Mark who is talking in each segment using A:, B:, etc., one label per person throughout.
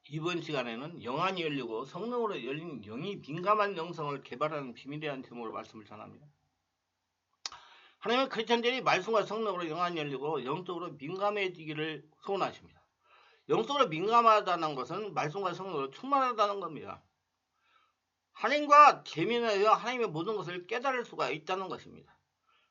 A: 이번 시간에는 영안이 열리고 성령으로 열린 영이 민감한 영성을 개발하는 비밀에 대한 제목으로 말씀을 전합니다. 하나님은 크리스천들이 말씀과 성령으로 영안이 열리고 영적으로 민감해지기를 소원하십니다. 영적으로 민감하다는 것은 말씀과 성령으로 충만하다는 겁니다. 하나님과 대면하여 하나님의 모든 것을 깨달을 수가 있다는 것입니다.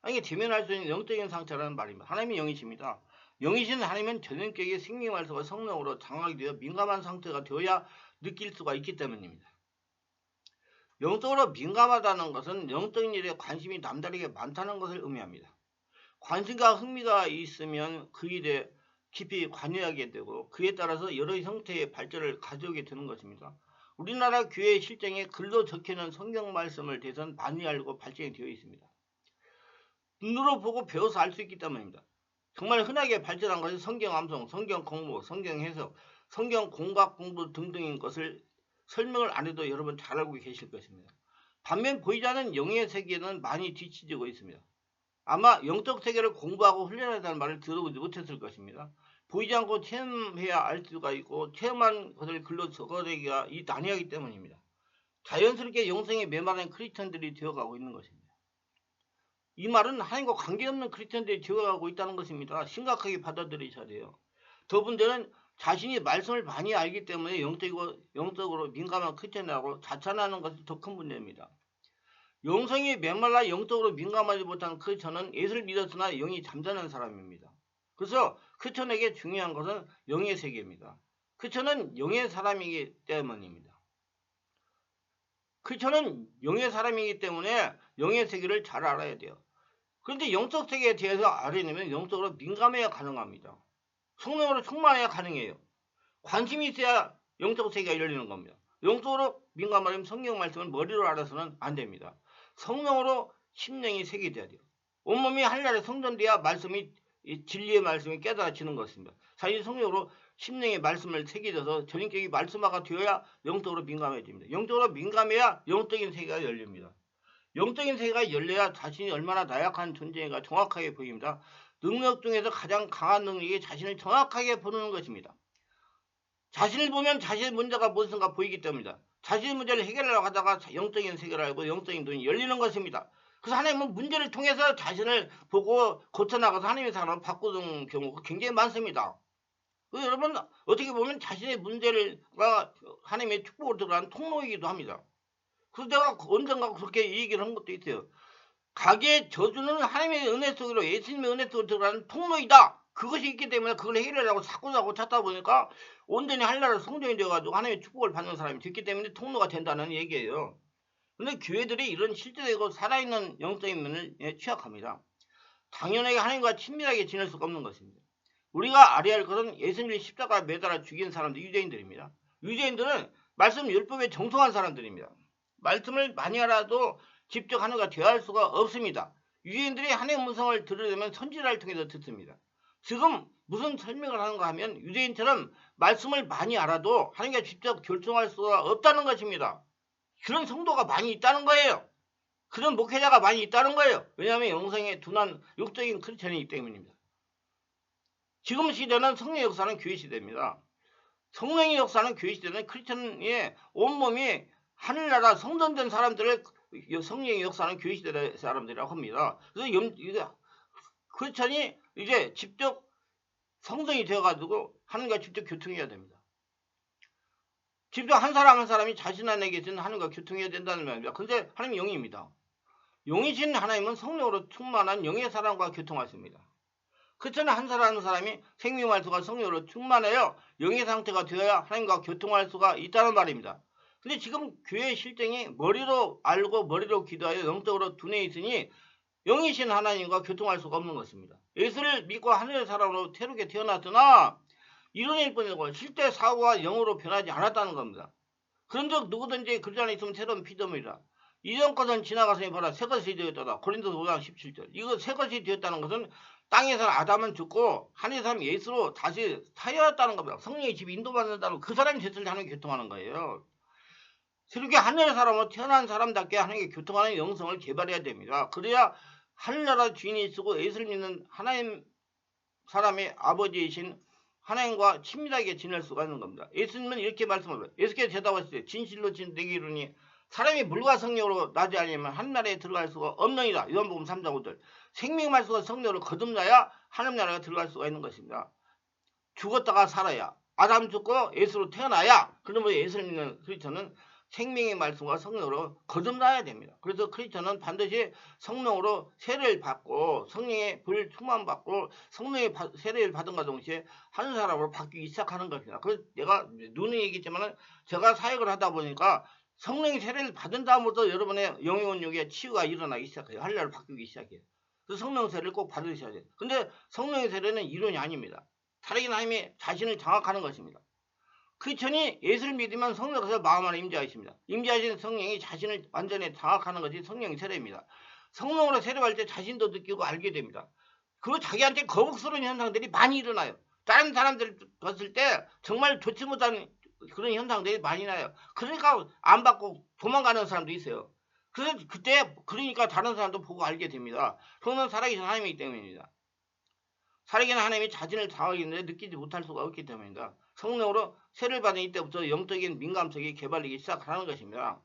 A: 하나님께 대면할 수 있는 영적인 상태라는 말입니다. 하나님이 영이십니다. 영이신 하나님은 전인격의 생명 말씀과 성령으로 장악이 되어 민감한 상태가 되어야 느낄 수가 있기 때문입니다. 영적으로 민감하다는 것은 영적인 일에 관심이 남다르게 많다는 것을 의미합니다. 관심과 흥미가 있으면 그 일에 깊이 관여하게 되고 그에 따라서 여러 형태의 발전을 가져오게 되는 것입니다. 우리나라 교회 실정에 글로 적혀있는 성경 말씀을 대해서 많이 알고 발전이 되어 있습니다. 눈으로 보고 배워서 알 수 있기 때문입니다. 정말 흔하게 발전한 것이 성경 암송, 성경 공부, 성경 해석, 성경 공각 공부 등등인 것을 설명을 안 해도 여러분 잘 알고 계실 것입니다. 반면 보이지 않는 영의 세계는 많이 뒤처지고 있습니다. 아마 영적 세계를 공부하고 훈련하다는 말을 들어보지 못했을 것입니다. 보이지 않고 체험해야 알 수가 있고 체험한 것을 글로 적어내기가 난해하기 때문입니다. 자연스럽게 영성에 메마른 크리스천들이 되어가고 있는 것입니다. 이 말은 하나님과 관계없는 크리스천들이 되어가고 있다는 것입니다. 심각하게 받아들이셔야 돼요. 저분들은 자신이 말씀을 많이 알기 때문에 영적으로 민감한 크리스천이라고 자찬하는 것이 더 큰 문제입니다. 영성이 메말라 영적으로 민감하지 못한 크리스천은 예수를 믿었으나 영이 잠자는 사람입니다. 그래서 크리스천에게 중요한 것은 영의 세계입니다. 크리스천은 영의 사람이기 때문입니다. 크리스천은 영의 사람이기 때문에 영의 세계를 잘 알아야 돼요. 그런데 영적 세계에 대해서 알아내면 영적으로 민감해야 가능합니다. 성령으로 충만해야 가능해요. 관심이 있어야 영적 세계가 열리는 겁니다. 영적으로 민감하려면 성경 말씀을 머리로 알아서는 안 됩니다. 성령으로 심령이 새겨져야 돼요. 온몸이 하늘나라에 성전돼야 말씀이 진리의 말씀이 깨달아지는 것입니다. 사실 성령으로 심령의 말씀을 새겨져서 전인격이 말씀화가 되어야 영적으로 민감해집니다. 영적으로 민감해야 영적인 세계가 열립니다. 영적인 세계가 열려야 자신이 얼마나 나약한 존재인가 정확하게 보입니다. 능력 중에서 가장 강한 능력이 자신을 정확하게 보는 것입니다. 자신을 보면 자신의 문제가 무엇인가 보이기 때문이다. 자신의 문제를 해결하려고 하다가 영적인 세계를 알고 영적인 눈이 열리는 것입니다. 그래서 하나님은 문제를 통해서 자신을 보고 고쳐나가서 하나님의 사람을 바꾸는 경우가 굉장히 많습니다. 여러분 어떻게 보면 자신의 문제가 하나님의 축복으로 들어가는 통로이기도 합니다. 그래서 내가 언젠가 그렇게 얘기를 한 것도 있어요. 가게의 저주는 하나님의 은혜 속으로 예수님의 은혜 속으로 들어가는 통로이다. 그것이 있기 때문에 그걸 해결하려고 자꾸 찾다 보니까 온전히 하늘나라 성전이 되어가지고 하나님의 축복을 받는 사람이 됐기 때문에 통로가 된다는 얘기예요. 그런데 교회들이 이런 실제되고 살아있는 영적인 면을 취약합니다. 당연하게 하나님과 친밀하게 지낼 수가 없는 것입니다. 우리가 알아야 할 것은 예수님이 십자가에 매달아 죽인 사람들 유대인들입니다. 유대인들은 말씀 율법에 정통한 사람들입니다. 말씀을 많이 알아도 직접 하나님과 대화할 수가 없습니다. 유대인들이 하나님의 음성을 들으려면 선지자를 통해서 듣습니다. 지금 무슨 설명을 하는가 하면 유대인처럼 말씀을 많이 알아도 하나님과 직접 결정할 수가 없다는 것입니다. 그런 성도가 많이 있다는 거예요. 그런 목회자가 많이 있다는 거예요. 왜냐하면 영성에 둔한 육적인 크리스천이기 때문입니다. 지금 시대는 성령의 역사는 교회 시대입니다. 성령의 역사는 교회 시대는 크리스천의 온몸이 하늘나라 성전된 사람들을 성령의 역사는 교회 시대 사람들이라고 합니다. 그래서 크리스천이 이제 직접 성전이 되어가지고 하나님과 직접 교통해야 됩니다. 직접 한 사람 한 사람이 자신 안에 계신 하나님과 교통해야 된다는 말입니다. 근데 하나님이 영입니다. 영이신 하나님은 성령으로 충만한 영의 사람과 교통하십니다. 크리스천은 한 사람 한 사람이 생명할 수가 성령으로 충만하여 영의 상태가 되어야 하나님과 교통할 수가 있다는 말입니다. 근데 지금 교회 실정이 머리로 알고 머리로 기도하여 영적으로 두뇌에 있으니 영이신 하나님과 교통할 수가 없는 것입니다. 예수를 믿고 하늘의 사람으로 태루게 태어났으나 이론일 뿐이고 실제 사고가 영으로 변하지 않았다는 겁니다. 그런 적 누구든지 그리스도 안에 있으면 새로운 피조물이라. 이전 것은 지나가서니 보라 새 것이 되었다. 고린도서 5장 17절. 이거 새 것이 되었다는 것은 땅에서 아담은 죽고 하늘의 사람 예수로 다시 타였다는 겁니다. 성령의 집 인도받는다는 그 사람이 됐을 때 하나님 교통하는 거예요. 이렇게 하늘의 사람으로 태어난 사람답게 하나님께 교통하는 영성을 개발해야 됩니다. 그래야 하늘나라 주인이 쓰고 예수를 믿는 하나님 사람의 아버지이신 하나님과 친밀하게 지낼 수가 있는 겁니다. 예수님은 이렇게 말씀하세요. 예수께서 대답하시되 진실로 내게 이르니 사람이 물과 성령으로 나지 아니면 하늘나라에 들어갈 수가 없느니라. 요한복음 3장 5절. 생명의 수가 성령으로 거듭나야 하늘나라에 들어갈 수가 있는 것입니다. 죽었다가 살아야, 아담 죽고 예수로 태어나야, 그러면 예수를 믿는 크리스천은 생명의 말씀과 성령으로 거듭나야 됩니다. 그래서 크리스천은 반드시 성령으로 세례를 받고 성령의 불 충만 받고 성령의 세례를 받은과 동시에 한 사람으로 바뀌기 시작하는 것입니다. 그래서 내가 누누이 얘기했지만 제가 사역을 하다 보니까 성령의 세례를 받은 다음부터 여러분의 영혼육에 치유가 일어나기 시작해요. 한나라로 바뀌기 시작해요. 그래서 성령 세례를 꼭 받으셔야 돼요. 근데 성령의 세례는 이론이 아닙니다. 살아계신 하나님이 자신을 장악하는 것입니다. 크리스천이 예수를 믿으면 성령께서 마음 안에 임재하십니다. 임재하신 성령이 자신을 완전히 장악하는 것이 성령의 세례입니다. 성령으로 세례할 때 자신도 느끼고 알게 됩니다. 그리고 자기한테 거북스러운 현상들이 많이 일어나요. 다른 사람들 봤을 때 정말 좋지 못한 그런 현상들이 많이 나요. 그러니까 안 받고 도망가는 사람도 있어요. 그래서 그러니까 다른 사람도 보고 알게 됩니다. 그거는 살아계신 하나님이기 때문입니다. 살아계신 하나님이 자신을 장악하고 있는데 느끼지 못할 수가 없기 때문입니다. 성령으로 세례를 받은 이때부터 영적인 민감성이 개발되기 시작하는 것입니다.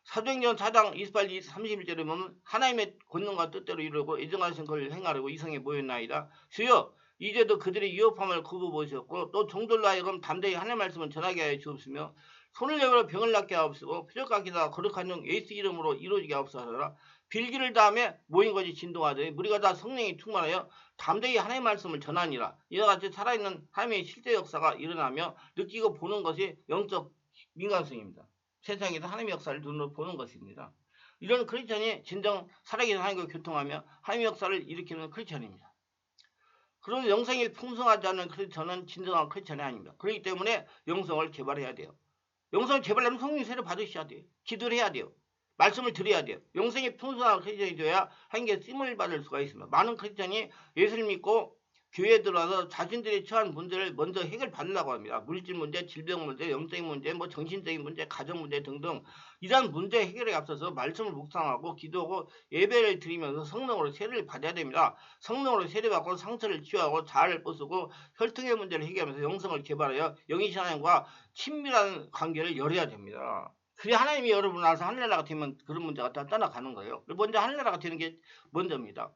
A: 사도행전 4장 28, 31절에 보면 하나님의 권능과 뜻대로 이루고 예정하신 것을 행하려고 이성에 모였나이다. 주여 이제도 그들의 위협함을 굽어보셨고 또 종들로 하여금 담대히 하나님의 말씀을 전하게 하여 주옵시며 손을 내밀어 병을 낫게 하옵시고 표적각이다 거룩한 영 예수 이름으로 이루어지게 하옵소서. 빌기를 다음에 모인 것이 진동하더니 무리가 다 성령이 충만하여 담대히 하나님의 말씀을 전하니라. 이와 같이 살아있는 하나님의 실제 역사가 일어나며 느끼고 보는 것이 영적 민감성입니다. 세상에서 하나님의 역사를 눈으로 보는 것입니다. 이런 크리스천이 진정 살아계신 하나님과 교통하며 하나님의 역사를 일으키는 크리스천입니다. 그런 영성이 풍성하지 않은 크리스천은 진정한 크리스천이 아닙니다. 그렇기 때문에 영성을 개발해야 돼요. 영성을 개발하면 성령 세례를 받으셔야 돼요. 기도를 해야 돼요. 말씀을 드려야 돼요. 영성이 풍성한 크리스천이 되어야 하나님께 쓰임을 받을 수가 있습니다. 많은 크리스천이 예수를 믿고 교회에 들어와서 자신들이 처한 문제를 먼저 해결받으려고 합니다. 물질 문제, 질병 문제, 영적인 문제, 정신적인 문제, 가정 문제 등등 이러한 문제 해결에 앞서서 말씀을 묵상하고 기도하고 예배를 드리면서 성령으로 세례를 받아야 됩니다. 성령으로 세례받고 상처를 치유하고 자아를 부수고 혈통의 문제를 해결하면서 영성을 개발하여 영이신 하나님과 친밀한 관계를 열어야 됩니다. 그래 하나님이 여러분 알아서 하늘나라가 되면 그런 문제가 다 떠나가는 거예요. 먼저 하늘나라가 되는 게 먼저입니다.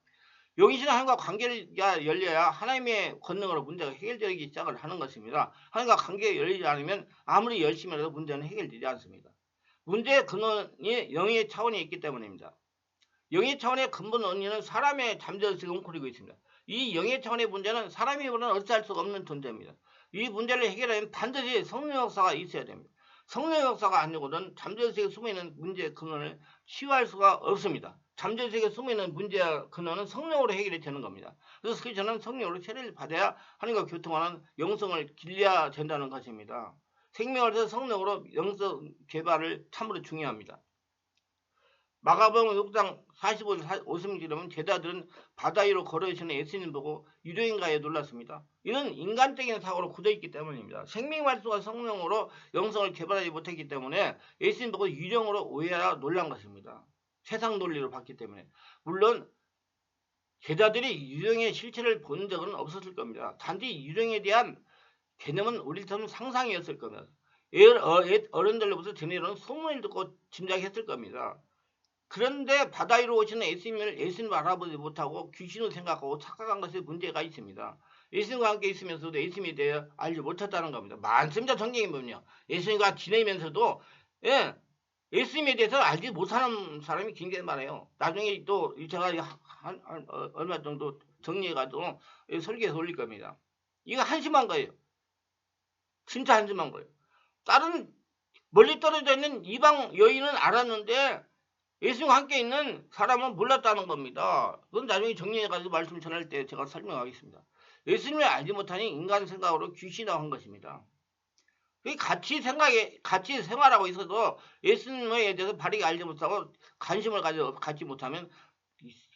A: 영이신 하나님과 관계가 열려야 하나님의 권능으로 문제가 해결되기 시작을 하는 것입니다. 하나님과 관계가 열리지 않으면 아무리 열심히 해도 문제는 해결되지 않습니다. 문제의 근원이 영의 차원에 있기 때문입니다. 영의 차원의 근본 원인은 사람의 잠재의식을 웅크리고 있습니다. 이 영의 차원의 문제는 사람이 보는 어찌할 수가 없는 존재입니다. 이 문제를 해결하면 반드시 성령 역사가 있어야 됩니다. 성령 역사가 아니고는 잠재의식에 숨어있는 문제의 근원을 치유할 수가 없습니다. 잠재의식에 숨어있는 문제의 근원은 성령으로 해결이 되는 겁니다. 그래서 저는 성령으로 세례를 받아야 하나님과 교통하는 영성을 길러야 된다는 것입니다. 생명을 해서 성령으로 영성 개발을 참으로 중요합니다. 마가복음 6장 45절 50절에 보면 제자들은 바다 위로 걸어오시는 예수님 보고 유대인가에 놀랐습니다. 이는 인간적인 사고로 굳어있기 때문입니다. 생명의 말씀과 성령으로 영성을 개발하지 못했기 때문에 예수님 보고 유령으로 오해하여 놀란 것입니다. 세상 논리로 봤기 때문에. 물론 제자들이 유령의 실체를 본 적은 없었을 겁니다. 단지 유령에 대한 개념은 우리처럼 상상이었을 겁니다. 어른들로부터 전해오는 소문을 듣고 짐작했을 겁니다. 그런데 바다 위로 오시는 예수님을 알아보지 못하고 귀신을 생각하고 착각한 것에 문제가 있습니다. 예수님과 함께 있으면서도 예수님에 대해 알지 못했다는 겁니다. 많습니다. 성경에 보면요. 예수님과 지내면서도 예수님에 대해서 알지 못하는 사람이 굉장히 많아요. 나중에 또 제가 얼마 정도 정리해가지고 설계해서 올릴 겁니다. 이거 한심한 거예요. 진짜 한심한 거예요. 다른 멀리 떨어져 있는 이방 여인은 알았는데 예수님과 함께 있는 사람은 몰랐다는 겁니다. 그건 나중에 정리해가지고 말씀 전할 때 제가 설명하겠습니다. 예수님을 알지 못하니 인간 생각으로 귀신화한 것입니다. 같이 생활하고 있어도 예수님에 대해서 바르게 알지 못하고 관심을 갖지 못하면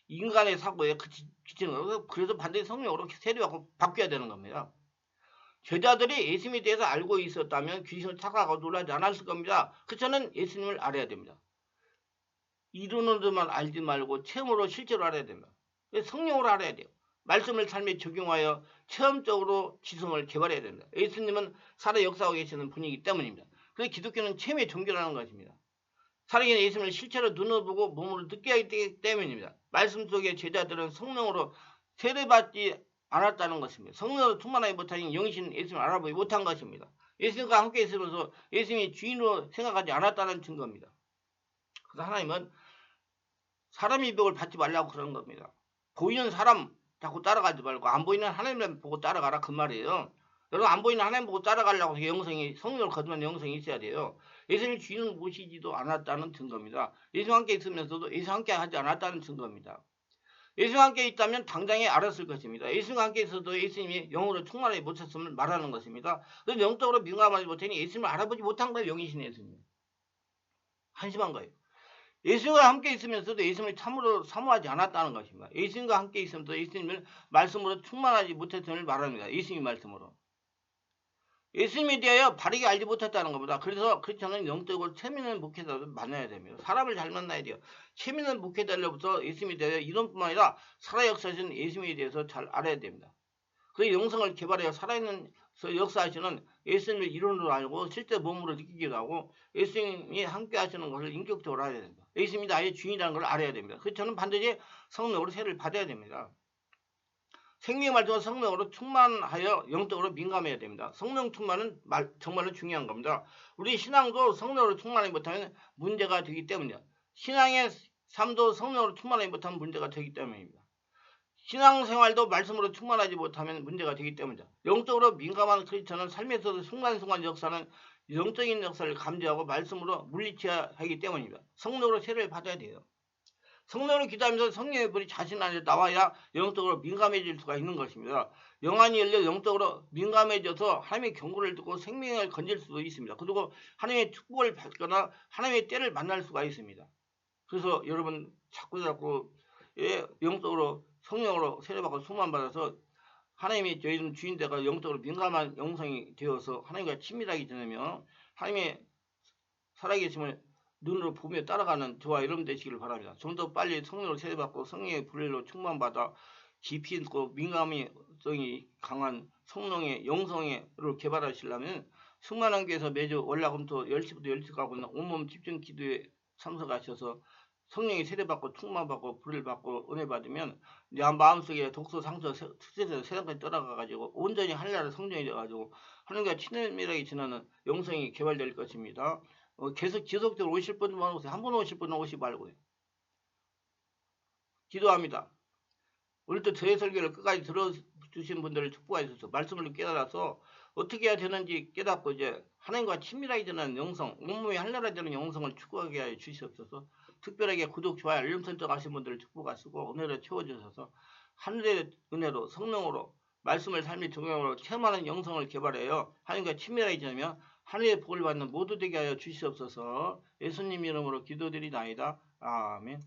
A: 인간의 사고에 그치는 거예요. 그래서 반드시 성령으로 세례받고 바뀌어야 되는 겁니다. 제자들이 예수님에 대해서 알고 있었다면 귀신을 착각하고 놀라지 않았을 겁니다. 그렇잖아요. 예수님을 알아야 됩니다. 이론으로만 알지 말고 체험으로 실제로 알아야 됩니다. 성령으로 알아야 돼요. 말씀을 삶에 적용하여 체험적으로 지성을 개발해야 됩니다. 예수님은 살아 역사하고 계시는 분이기 때문입니다. 그래서 기독교는 체험의 종교라는 것입니다. 살아계신 예수님을 실제로 눈으로 보고 몸으로 느끼기 때문입니다. 말씀 속의 제자들은 성령으로 세례받지 않았다는 것입니다. 성령으로 충만하지 못하니 영신 예수님을 알아보지 못한 것입니다. 예수님과 함께 있으면서 예수님이 주인으로 생각하지 않았다는 증거입니다. 그래서 하나님은 사람의 유혹을 받지 말라고 그러는 겁니다. 보이는 사람 자꾸 따라가지 말고 안 보이는 하나님을 보고 따라가라 그 말이에요. 여러분 안 보이는 하나님 보고 따라가려고 영성이 성령을 거듭한 영성이 있어야 돼요. 예수님을 주인을 모시지도 않았다는 증거입니다. 예수와 함께 있으면서도 예수와 함께 하지 않았다는 증거입니다. 예수와 함께 있다면 당장에 알았을 것입니다. 예수와 함께 있어도 예수님이 영으로 충만하지 못했음을 말하는 것입니다. 그래서 영적으로 민감하지 못하니 예수님을 알아보지 못한 거예요. 영이신 예수님. 한심한 거예요. 예수님과 함께 있으면서도 예수님을 참으로 사모하지 않았다는 것입니다. 예수님과 함께 있으면서도 예수님을 말씀으로 충만하지 못했음을 말합니다. 예수님 말씀으로. 예수님에 대하여 바르게 알지 못했다는 겁니다. 그래서 크리스천은 영적으로 체민한 목회자를 만나야 됩니다. 사람을 잘 만나야 돼요. 체민한 목회자로부터 예수님에 대하여 이론뿐만 아니라 살아 역사하시는 예수님에 대해서 잘 알아야 됩니다. 그 영성을 개발하여 살아있는 역사하시는 예수님을 이론으로 알고 실제 몸으로 느끼기도 하고 예수님이 함께 하시는 것을 인격적으로 알아야 됩니다. 예수님이 나의 주인이라는 걸 알아야 됩니다. 그래서 저는 반드시 성령으로 세례를 받아야 됩니다. 생명의 말씀과 성령으로 충만하여 영적으로 민감해야 됩니다. 성령 충만은 정말로 중요한 겁니다. 우리 신앙도 성령으로 충만하지 못하면 문제가 되기 때문이에요. 신앙의 삶도 성령으로 충만하지 못하면 문제가 되기 때문입니다. 신앙생활도 말씀으로 충만하지 못하면 문제가 되기 때문이다. 영적으로 민감한 크리스천은 삶에서도 순간순간 역사는 영적인 역사를 감지하고 말씀으로 물리쳐야 하기 때문입니다. 성령으로 세례를 받아야 돼요. 성령으로 기도하면서 성령의 불이 자신 안에 나와야 영적으로 민감해질 수가 있는 것입니다. 영안이 열려 영적으로 민감해져서 하나님의 경고를 듣고 생명을 건질 수도 있습니다. 그리고 하나님의 축복을 받거나 하나님의 때를 만날 수가 있습니다. 그래서 여러분 자꾸 영적으로 성령으로 세례받고 소망받아서 하나님이 저희는 주인되가 영적으로 민감한 영성이 되어서 하나님과 친밀하게 지내며 하나님의 살아계심을 눈으로 보며 따라가는 저와 여러분 되시기를 바랍니다. 좀 더 빨리 성령으로 세례받고 성령의 불로 충만받아 깊이 있고 민감성이 강한 성령의 영성을 개발하시려면 승만한 교회에서 매주 월화금토 10시부터 12시 가고 있는 온몸 집중 기도에 참석하셔서 성령이 세례받고 충만받고 불을 받고 은혜 받으면 내 마음속에 독소 상처 스트레스 세상까지 떠나가가지고 온전히 하늘나라 성전이 되어가지고 하나님과 친밀하게 지내는 영성이 개발될 것입니다. 계속 지속적으로 오실 분만 오세요. 한 번 오실 분은 오시 말고요. 기도합니다. 오늘도 저의 설교를 끝까지 들어주신 분들을 축복하셔서 말씀을 깨달아서 어떻게 해야 되는지 깨닫고 이제 하나님과 친밀하게 되는 영성, 온몸이 하늘나라 되는 영성을 축복하게 하여 주시옵소서. 특별하게 구독, 좋아요, 알림 설정 하신 분들을 축복하시고 은혜로 채워주셔서 하늘의 은혜로 성령으로 말씀을 삶의 적용으로 체험하는 영성을 개발하여 하나님과 친밀하게 지내며 하늘의 복을 받는 모두 되게 하여 주시옵소서. 예수님 이름으로 기도드리나이다. 아멘.